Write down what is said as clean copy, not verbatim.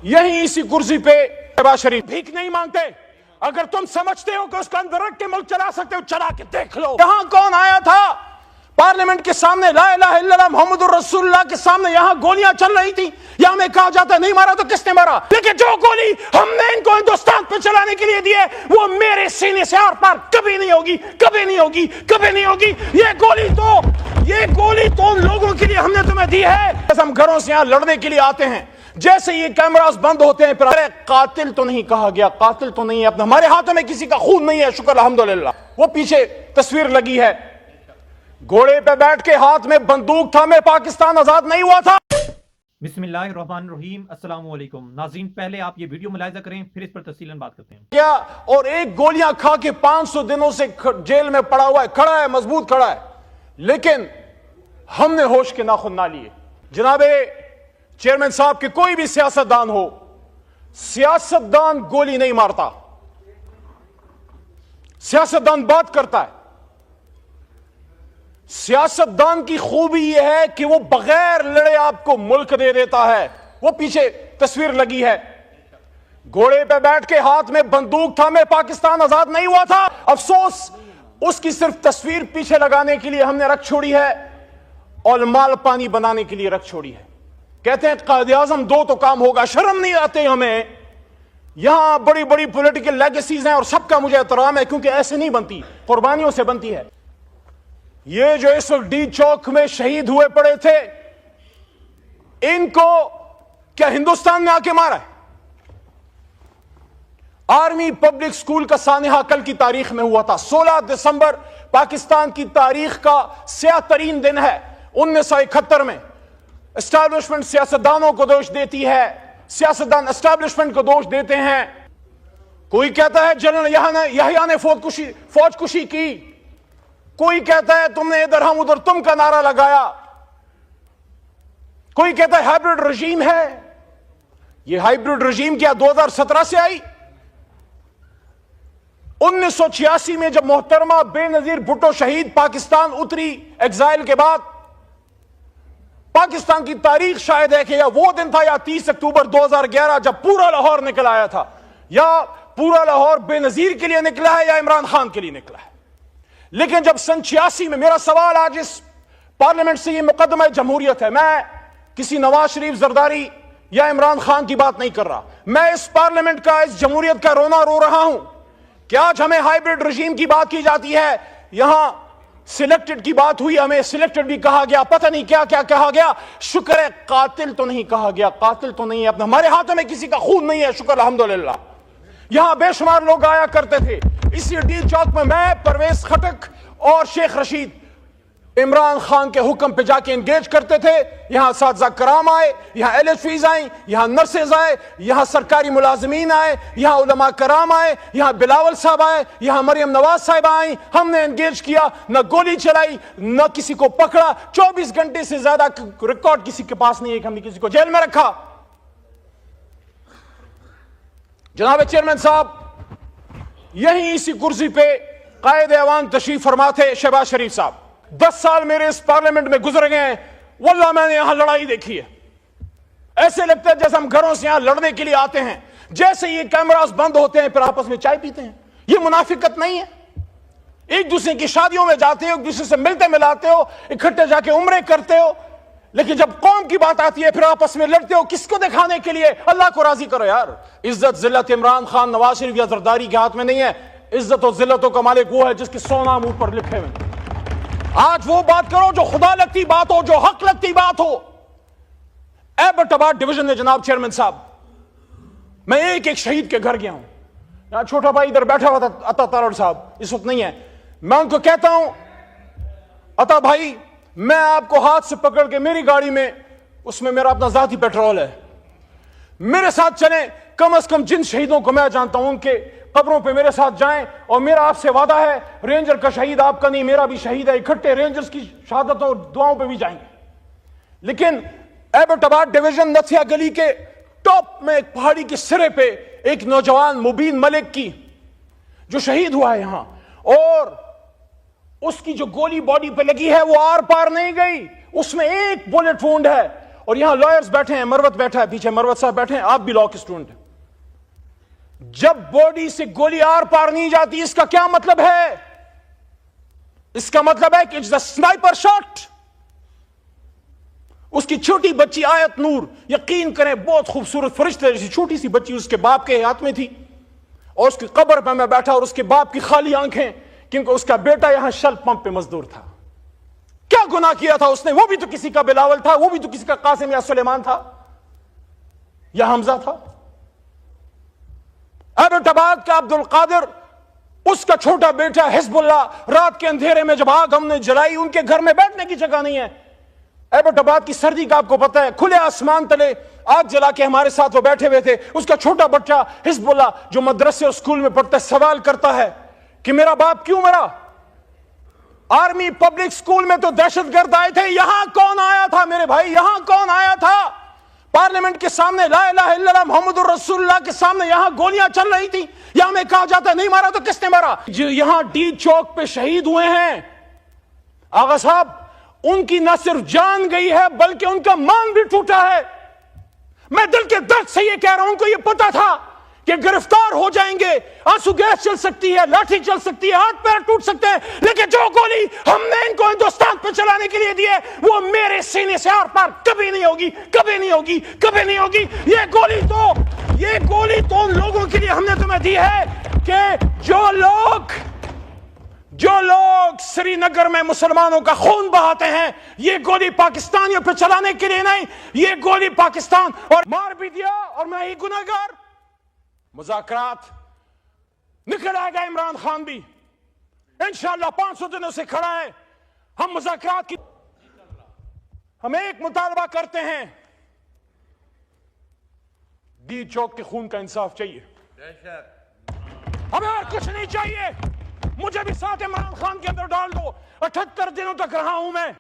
यही इसी कुर्सी पे शहबाज शरीफ भीख नहीं मांगते। अगर तुम समझते हो कि उसका अंदर रख के मुल्क चला सकते हो, चला के देख लो। यहां कौन आया था पार्लियामेंट के सामने, ला इलाहा इल्लल्लाह मुहम्मदुर रसूलुल्लाह के सामने, यहां गोलियां चल रही थी। यहां में कहा जाता नहीं मारा तो किसने मारा, लेकिन जो गोली हमने इनको हिंदुस्तान पे चलाने के लिए दी है वो मेरे सीने से आर पार कभी नहीं होगी, कभी नहीं होगी, कभी नहीं होगी। ये गोली तो उन लोगों के लिए हमने तुम्हें दी है। हम घरों से यहां लड़ने के लिए आते हैं, जैसे ये कैमरास बंद होते हैं, फिर कातिल तो नहीं कहा गया, कातिल तो नहीं है, अपने हमारे हाथों में किसी का खून नहीं है, शुक्र अल्हम्दुलिल्लाह। वो पीछे तस्वीर लगी है, घोड़े पे बैठ के हाथ में बंदूक था, में पाकिस्तान आजाद नहीं हुआ था। बिस्मिल्लाहिर्रहमानिर्रहीम, अस्सलाम वालेकुम नाज़रीन, पहले आप ये वीडियो मुलाहिज़ा करें, फिर इस पर तफसीलन बात करते हैं। क्या और एक गोलियां खा के 500 दिनों से जेल में पड़ा हुआ है, खड़ा है, मजबूत खड़ा है, लेकिन हमने होश के नाखून ना लिए। जनाबे चेयरमैन साहब के कोई भी सियासतदान हो, सियासतदान गोली नहीं मारता, सियासतदान बात करता है। सियासतदान की खूबी यह है कि वो बगैर लड़े आपको मुल्क दे देता है। वो पीछे तस्वीर लगी है, घोड़े पे बैठ के हाथ में बंदूक था, में पाकिस्तान आजाद नहीं हुआ था। अफसोस उसकी सिर्फ तस्वीर पीछे लगाने के लिए हमने रख छोड़ी है और माल पानी बनाने के लिए रख छोड़ी है। कहते हैं कायदे आजम दो तो काम होगा, शर्म नहीं आते हमें। यहां बड़ी बड़ी पॉलिटिकल लेगेसीज हैं और सबका मुझे एहतराम है, क्योंकि ऐसे नहीं बनती, कुर्बानियों से बनती है। ये जो इस वक्त डी चौक में शहीद हुए पड़े थे, इनको क्या हिंदुस्तान ने आके मारा है? आर्मी पब्लिक स्कूल का सानिहा कल की तारीख में हुआ था। 16 दिसंबर पाकिस्तान की तारीख का स्याह तरीन दिन है। 1971 में एस्टैब्लिशमेंट सियासतदानों को दोष देती है, सियासतदान एस्टैब्लिशमेंट को दोष देते हैं। कोई कहता है जनरल यहिया ने फौज कुशी की, कोई कहता है तुमने इधर हम उधर तुम का नारा लगाया, कोई कहता है हाइब्रिड रजीम है। यह हाइब्रिड रजीम क्या 2017 से आई? 1986 में जब मोहतरमा बेनजीर भुट्टो शहीद पाकिस्तान उतरी एग्जाइल के बाद, पाकिस्तान की तारीख शायद है कि या वो दिन था या 30 अक्टूबर 2011 जब पूरा लाहौर निकल आया था। या पूरा लाहौर बेनजीर के लिए निकला है या इमरान खान के लिए निकला है। लेकिन जब सन 86 में, मेरा सवाल आज इस पार्लियामेंट से ये मुकदमा जमहूरियत है, मैं किसी नवाज शरीफ, जरदारी या इमरान खान की बात नहीं कर रहा, मैं इस पार्लियामेंट का, इस जमहूरियत का रोना रो रहा हूं कि आज हमें हाइब्रिड रजीम की बात की जाती है। यहां सिलेक्टेड की बात हुई, हमें सिलेक्टेड भी कहा गया, पता नहीं क्या क्या कहा गया। शुक्र है कातिल तो नहीं कहा गया, कातिल तो नहीं है, अपने हमारे हाथों में किसी का खून नहीं है, शुक्र अल्हम्दुलिल्लाह। यहां बेशुमार लोग आया करते थे। इसी डी चौक में मैं, परवेज खटक और शेख रशीद इमरान खान के हुक्म पे जाके एंगेज करते थे। यहां साथजा कराम आए, यहां एलएचवीज आए, यहां नर्सेज आए, यहां सरकारी मुलाजमीन आए, यहां उलमा कराम आए, यहां बिलावल साहब आए, यहां मरियम नवाज साहिब आए। हमने एंगेज किया, न गोली चलाई, न किसी को पकड़ा। 24 घंटे से ज्यादा रिकॉर्ड किसी के पास नहीं है कि हमने किसी को जेल में रखा। जनाब चेयरमैन साहब, यही इसी कुर्सी पे कायदे अवान तशरीफ फरमा थे शहबाज शरीफ साहब। 10 साल मेरे इस पार्लियामेंट में गुजर गए हैं, वल्लाह मैंने यहां लड़ाई देखी है। ऐसे लगता है जैसे हम घरों से यहां लड़ने के लिए आते हैं, जैसे ये कैमरास बंद होते हैं फिर आपस में चाय पीते हैं। ये मुनाफिकत नहीं है। एक दूसरे की शादियों में जाते हो, एक दूसरे से मिलते मिलाते हो, इकट्ठे जाके उम्रे करते हो, लेकिन जब कौम की बात आती है फिर आपस में लड़ते हो। किसको दिखाने के लिए? अल्लाह को राजी करो यार। इज्जत जिल्लत इमरान खान, नवाज शरीफ या जरदारी के हाथ में नहीं है। इज्जत और जिल्लतों का मालिक वो है जिसके 100 नाम ऊपर लिखे हुए। आज वो बात करो जो खुदा लगती बात हो, जो हक लगती बात हो। एबटाबाद डिवीजन में जनाब चेयरमैन साहब, मैं एक एक शहीद के घर गया हूं। यहां छोटा भाई इधर बैठा हुआ था, अता तारड़ साहब इस वक्त नहीं है। मैं उनको कहता हूं, अता भाई मैं आपको हाथ से पकड़ के, मेरी गाड़ी में, उसमें मेरा अपना जाती पेट्रोल है, मेरे साथ चलें। कम से कम जिन शहीदों को मैं जानता हूं उनके कब्रों पे मेरे साथ जाएं। और मेरा आपसे वादा है, रेंजर का शहीद आपका नहीं, मेरा भी शहीद है, इकट्ठे रेंजर्स की शहादतों और दुआओं पे भी जाएंगे। लेकिन एबटाबाद डिवीजन नथिया गली के टॉप में एक पहाड़ी के सिरे पे एक नौजवान मुबीन मलिक की जो शहीद हुआ है यहां, और उसकी जो गोली बॉडी पे लगी है वो आर पार नहीं गई, उसमें एक बुलेट वुंड है। اور یہاں لائرز بیٹھے ہیں, مروت بیٹھا ہے پیچھے, مروت صاحب بیٹھے ہیں, آپ بھی لا کے اسٹوڈنٹ ہیں. جب باڈی سے گولی آر پار نہیں جاتی اس کا کیا مطلب ہے؟ اس کا مطلب ہے کہ اٹس اے سنائپر شاٹ. اس کی چھوٹی بچی آیت نور, یقین کریں بہت خوبصورت فرشتے جیسی چھوٹی سی بچی اس کے باپ کے ہاتھ میں تھی, اور اس کی قبر پہ میں بیٹھا اور اس کے باپ کی خالی آنکھیں, کیونکہ اس کا بیٹا یہاں شل پمپ پہ مزدور تھا. کیا گناہ کیا تھا اس نے؟ وہ بھی تو کسی کا بلاول تھا, وہ بھی تو کسی کا قاسم یا سلیمان تھا یا حمزہ تھا. ایبٹ آباد کا عبد القادر, اس کا چھوٹا بیٹا حزب اللہ, رات کے اندھیرے میں جب آگ ہم نے جلائی ان کے گھر میں بیٹھنے کی جگہ نہیں ہے. ایبٹ آباد کی سردی کا آپ کو پتا ہے, کھلے آسمان تلے آگ جلا کے ہمارے ساتھ وہ بیٹھے ہوئے تھے. اس کا چھوٹا بچہ حزب اللہ جو مدرسے اور اسکول میں پڑھتا ہے سوال کرتا ہے کہ میرا باپ کیوں مرا؟ آرمی پبلک اسکول میں تو دہشت گرد آئے تھے, یہاں کون آیا تھا میرے بھائی؟ یہاں کون آیا تھا؟ پارلیمنٹ کے سامنے لا الہ الا اللہ محمد الرسول اللہ کے سامنے یہاں گولیاں چل رہی تھی, یہاں ہمیں کہا جاتا ہے نہیں مارا تو کس نے مارا؟ جو یہاں ڈی چوک پہ شہید ہوئے ہیں آغا صاحب, ان کی نہ صرف جان گئی ہے بلکہ ان کا مان بھی ٹوٹا ہے. میں دل کے درد سے یہ کہہ رہا ہوں, ان کو یہ پتا تھا کہ گرفتار ہو جائیں گے, آنسو گیس چل سکتی ہے, لاٹھی چل سکتی ہے, ہاتھ پیر ٹوٹ سکتے ہیں, لیکن جو گولی ہم نے ان کو ہندوستان پہ چلانے کے لیے دی ہے وہ میرے سینے سے آر پار کبھی نہیں ہوگی, کبھی نہیں ہوگی, کبھی نہیں ہوگی. یہ گولی تو ان لوگوں کے لیے ہم نے تمہیں دی ہے کہ جو لوگ سری نگر میں مسلمانوں کا خون بہاتے ہیں, یہ گولی پاکستانیوں پہ چلانے کے لیے نہیں, یہ گولی پاکستان, اور مار بھی دیا اور میں ہی گناہگار. مذاکرات نکل آئے گا, عمران خان بھی انشاءاللہ 500 دنوں سے کھڑا ہے. ہم مذاکرات کی, ہم ایک مطالبہ کرتے ہیں, ڈی چوک کے خون کا انصاف چاہیے, ہمیں اور کچھ نہیں چاہیے. مجھے بھی ساتھ عمران خان کے اندر ڈال دو, 78 دنوں تک رہا ہوں میں.